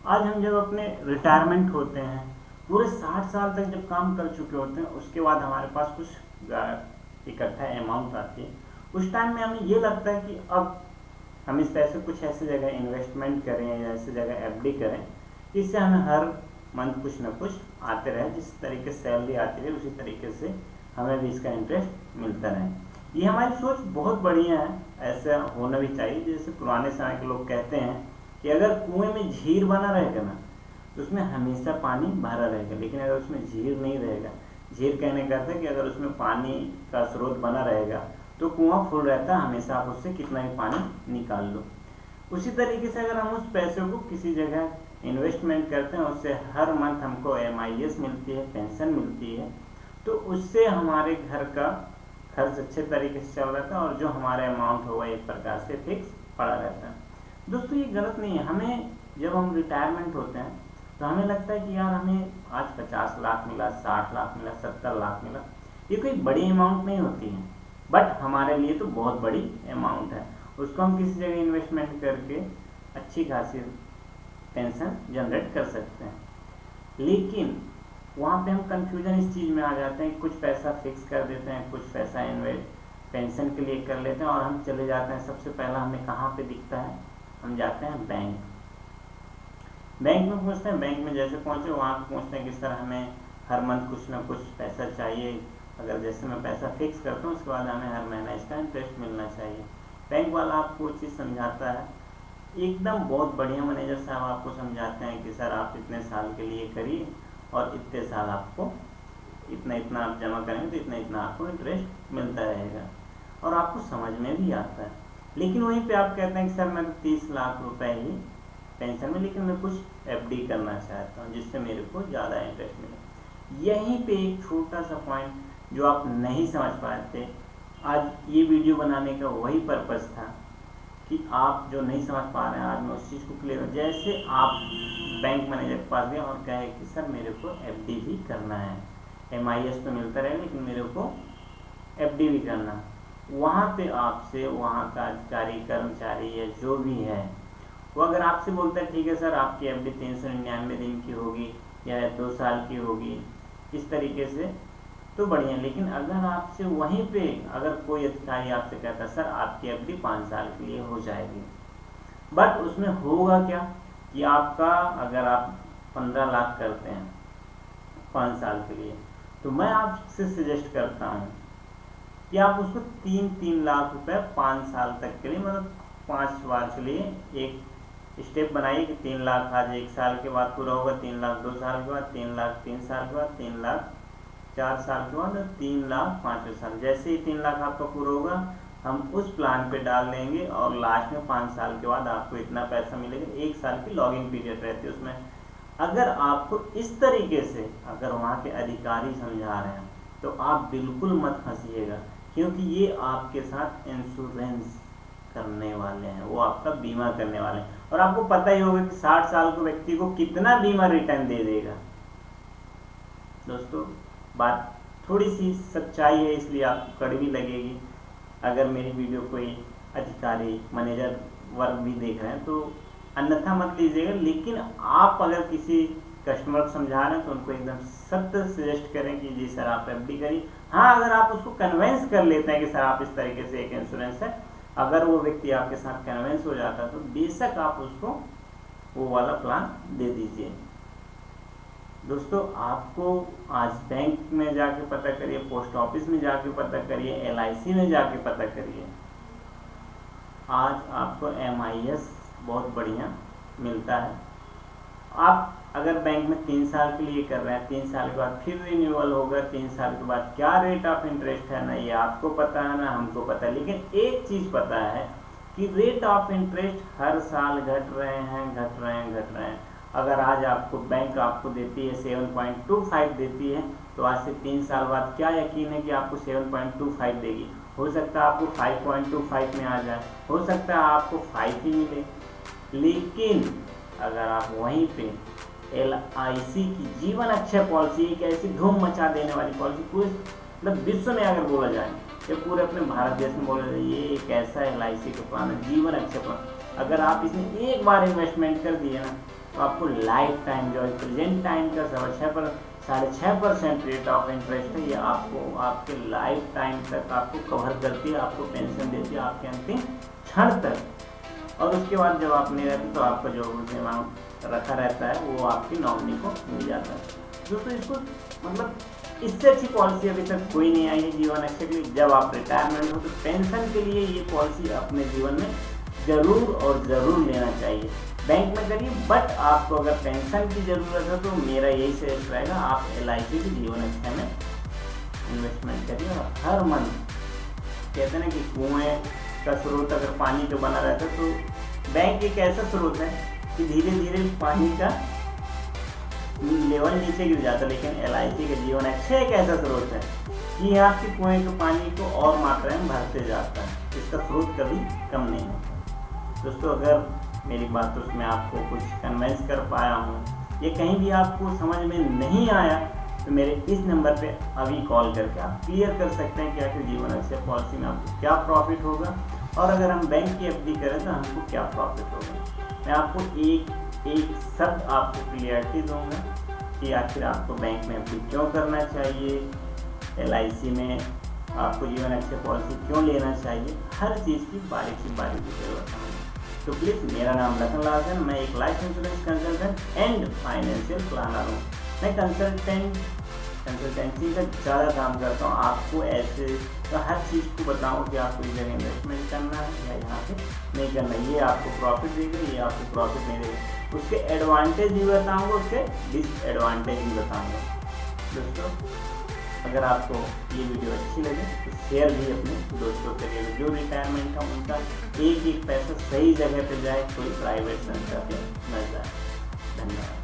आज हम जब अपने रिटायरमेंट होते हैं, पूरे 60 साल तक जब काम कर चुके होते हैं, उसके बाद हमारे पास कुछ इकट्ठा अमाउंट आती है। उस टाइम में हमें ये लगता है कि अब हम इस पैसे कुछ ऐसी जगह इन्वेस्टमेंट करें या ऐसी जगह एफडी करें जिससे हमें हर मंथ कुछ ना कुछ आते रहे, जिस तरीके से सैलरी आती रहे उसी तरीके से हमें भी इसका इंटरेस्ट मिलता रहे। ये हमारी सोच बहुत बढ़िया है, ऐसा होना भी चाहिए। जैसे पुराने समय के लोग कहते हैं कि अगर कुएं में झीर बना रहेगा ना तो उसमें हमेशा पानी भरा रहेगा, लेकिन अगर उसमें झीर नहीं रहेगा, झीर कहने का अर्थ है कि अगर उसमें पानी का स्रोत बना रहेगा तो कुआं फुल रहता है, हमेशा आप उससे कितना भी पानी निकाल लो। उसी तरीके से अगर हम उस पैसे को किसी जगह इन्वेस्टमेंट करते हैं, उससे हर मंथ हमको MIS मिलती है, पेंशन मिलती है, तो उससे हमारे घर का खर्च अच्छे तरीके से चल रहता है और जो हमारे अमाउंट होगा एक प्रकार से फिक्स पड़ा रहता है। दोस्तों ये गलत नहीं है। हमें जब हम रिटायरमेंट होते हैं तो हमें लगता है कि यार हमें आज 50 लाख मिला, 60 लाख मिला, 70 लाख मिला, ये कोई बड़ी अमाउंट नहीं होती है, बट हमारे लिए तो बहुत बड़ी अमाउंट है। उसको हम किसी जगह इन्वेस्टमेंट करके अच्छी खासी पेंशन जनरेट कर सकते हैं। लेकिन वहाँ पे हम कंफ्यूजन इस चीज़ में आ जाते हैं, कुछ पैसा फिक्स कर देते हैं, कुछ पैसा इन्वेस्ट पेंशन के लिए कर लेते हैं और हम चले जाते हैं। सबसे पहला हमें कहाँ पे दिखता है, हम जाते हैं बैंक में पहुँचते हैं। बैंक में जैसे पहुँचे वहाँ पे पूछते हैं कि सर हमें हर मंथ कुछ ना कुछ पैसा चाहिए, अगर जैसे मैं पैसा फिक्स करता हूँ उसके बाद हमें हर महीना इसका इंटरेस्ट मिलना चाहिए। बैंक वाला आपको वो चीज़ समझाता है, एकदम बहुत बढ़िया मैनेजर साहब आपको समझाते हैं कि सर आप इतने साल के लिए करिए और इतने साल आपको इतना इतना आप जमा करेंगे तो इतना इतना आपको इंटरेस्ट मिलता रहेगा और आपको समझ में भी आता है। लेकिन वहीं पे आप कहते हैं कि सर मैं तो 30 लाख रुपए ही पेंशन में, लेकिन मैं कुछ FD करना चाहता हूँ जिससे मेरे को ज़्यादा इंटरेस्ट मिले। यहीं पे एक छोटा सा पॉइंट जो आप नहीं समझ पाए थे, आज ये वीडियो बनाने का वही पर्पज़ था कि आप जो नहीं समझ पा रहे हैं आज मैं उस चीज़ को क्लियर हो। जैसे आप बैंक मैनेजर के पास गए और कहे कि सर मेरे को FD भी करना है, MIS तो मिलता रहेगा लेकिन मेरे को FD भी करना है, वहाँ पे आपसे वहाँ का अधिकारी कर्मचारी या जो भी है वो अगर आपसे बोलता है ठीक है सर आपकी FD 399 दिन की होगी या 2 साल की होगी, इस तरीके से तो बढ़िया। लेकिन अगर आपसे वहीं पे अगर कोई अधिकारी आपसे कहता है सर आपकी FD 5 साल के लिए हो जाएगी, बट उसमें होगा क्या कि आपका अगर आप 15 लाख करते हैं 5 साल के लिए, तो मैं आपसे सजेस्ट करता हूँ कि आप उसको 3-3 लाख रुपए 5 साल तक के लिए, मतलब 5 बार के लिए एक स्टेप बनाइए कि 3 लाख आज 1 साल के बाद पूरा होगा, 3 लाख 2 साल के बाद, 3 लाख 3 साल के बाद, 3 लाख 4 साल के बाद और 3 लाख 5वें साल। जैसे ही 3 लाख आपका पूरा होगा हम उस प्लान पे डाल देंगे और लास्ट में 5 साल के बाद आपको इतना पैसा मिलेगा। 1 साल की लॉगिंग पीरियड रहती है उसमें। अगर आपको इस तरीके से अगर वहाँ के अधिकारी समझा रहे हैं तो आप बिल्कुल मत फंसिएगा, क्योंकि ये आपके साथ इंश्योरेंस करने वाले हैं, वो आपका बीमा करने वाले हैं। और आपको पता ही होगा कि 60 साल के व्यक्ति को कितना बीमा रिटर्न दे देगा। दोस्तों बात थोड़ी सी सच्चाई है, इसलिए आपको कड़वी लगेगी। अगर मेरी वीडियो कोई अधिकारी मैनेजर वर्ग भी देख रहे हैं तो अन्यथा मत लीजिएगा, लेकिन आप अगर किसी कस्टमर को समझा रहे हैं तो उनको एकदम सत्य सजेस्ट करें कि जी सर आप FD करिए। हाँ, अगर आप उसको कन्वेंस कर लेते हैं कि सर आप इस तरीके से एक इंश्योरेंस है, अगर वो व्यक्ति आपके साथ कन्वेंस हो जाता है तो बेशक आप उसको वो वाला प्लान दे दीजिए। दोस्तों आपको आज बैंक में जाके पता करिए, पोस्ट ऑफिस में जाके पता करिए, LIC में जाके पता करिए, आज आपको MIS बहुत बढ़िया मिलता है। आप अगर बैंक में 3 साल के लिए कर रहे हैं, 3 साल के बाद फिर रिन्यूअल होगा, 3 साल के बाद क्या रेट ऑफ इंटरेस्ट है ना ये आपको पता है ना हमको पता है, लेकिन एक चीज़ पता है कि रेट ऑफ इंटरेस्ट हर साल घट रहे हैं। अगर आज आपको बैंक आपको देती है 7.25 देती है, तो आज से 3 साल बाद क्या यकीन है कि आपको 7.25 देगी। हो सकता है आपको 5.25 में आ जाए, हो सकता है आपको 5 ही मिले। लेकिन अगर आप वहीं पे LIC की जीवन अक्षय पॉलिसी, एक ऐसी धूम मचा देने वाली पॉलिसी, पूरे मतलब विश्व में अगर बोला जाए या पूरे अपने भारत देश में बोला जाए, ये एक ऐसा LIC का प्लान है, जीवन अक्षय प्लान। अगर आप इसमें एक बार इन्वेस्टमेंट कर दिए ना तो आपको लाइफ टाइम जो है प्रेजेंट टाइम का 6.5% रेट ऑफ इंटरेस्ट है, ये आपको आपके लाइफ टाइम तक आपको कवर करती है, आपको पेंशन देती है आपके अंतिम क्षण तक। और उसके बाद जब आप नहीं रहते तो आपका जो अमाउंट रखा रहता है वो आपकी नॉमिनी को मिल जाता है। दोस्तों इसको मतलब इससे अच्छी पॉलिसी अभी तक कोई नहीं आई है जीवन रक्षा के लिए। जब आप रिटायरमेंट हो तो पेंशन के लिए ये पॉलिसी अपने जीवन में ज़रूर और ज़रूर लेना चाहिए। बैंक में करिए, बट आपको अगर पेंशन की ज़रूरत है तो मेरा यही सजेस्ट रहेगा आप LIC की जीवन रक्षा में इन्वेस्टमेंट करिए। और हर मंथ कहते हैं ना कि कुएँ का स्रोत अगर पानी जो बना रहता है, तो बैंक एक ऐसा स्रोत है कि धीरे धीरे पानी का लेवल नीचे गिर जाता है, लेकिन LIC का जीवन रक्षा एक ऐसा स्रोत है कि आपके कुएँ के पानी को और मात्रा में भरते जाता है, इसका स्रोत कभी कम नहीं होता। दोस्तों अगर मेरी बात उसमें आपको कुछ कन्विंस कर पाया हूँ, ये कहीं भी आपको समझ में नहीं आया तो मेरे इस नंबर पे अभी कॉल करके आप क्लियर कर सकते हैं कि आखिर जीवन रक्षा पॉलिसी में आपको क्या प्रॉफिट होगा, और अगर हम बैंक की FD करें तो हमको क्या प्रॉफिट होगा। मैं आपको एक शब्द आपको क्लियरिटी दूंगा कि आखिर आपको बैंक में FD क्यों करना चाहिए, LIC में आपको जीवन रक्षा पॉलिसी क्यों लेना चाहिए, हर चीज़ की बारीकी जरूरत है। तो प्लीज़, मेरा नाम लखन लाल है, मैं एक life insurance consultant and financial planner हूँ। मैं कंसल्टेंसी का ज़्यादा काम करता हूँ, आपको ऐसे तो हर चीज़ को बताऊँ कि आपको इधर इन्वेस्टमेंट करना है या यहाँ पे नहीं करना है, ये आपको प्रॉफिट देगा, ये आपको प्रॉफिट नहीं देगा, उसके एडवांटेज भी बताऊँगा, उसके डिसएडवांटेज भी बताऊँगा। दोस्तों अगर आपको ये वीडियो अच्छी लगे तो शेयर भी अपने दोस्तों के लिए, जो रिटायरमेंट का उनका एक पैसा सही जगह पे जाए, कोई प्राइवेट संस्था पे न जाए। धन्यवाद।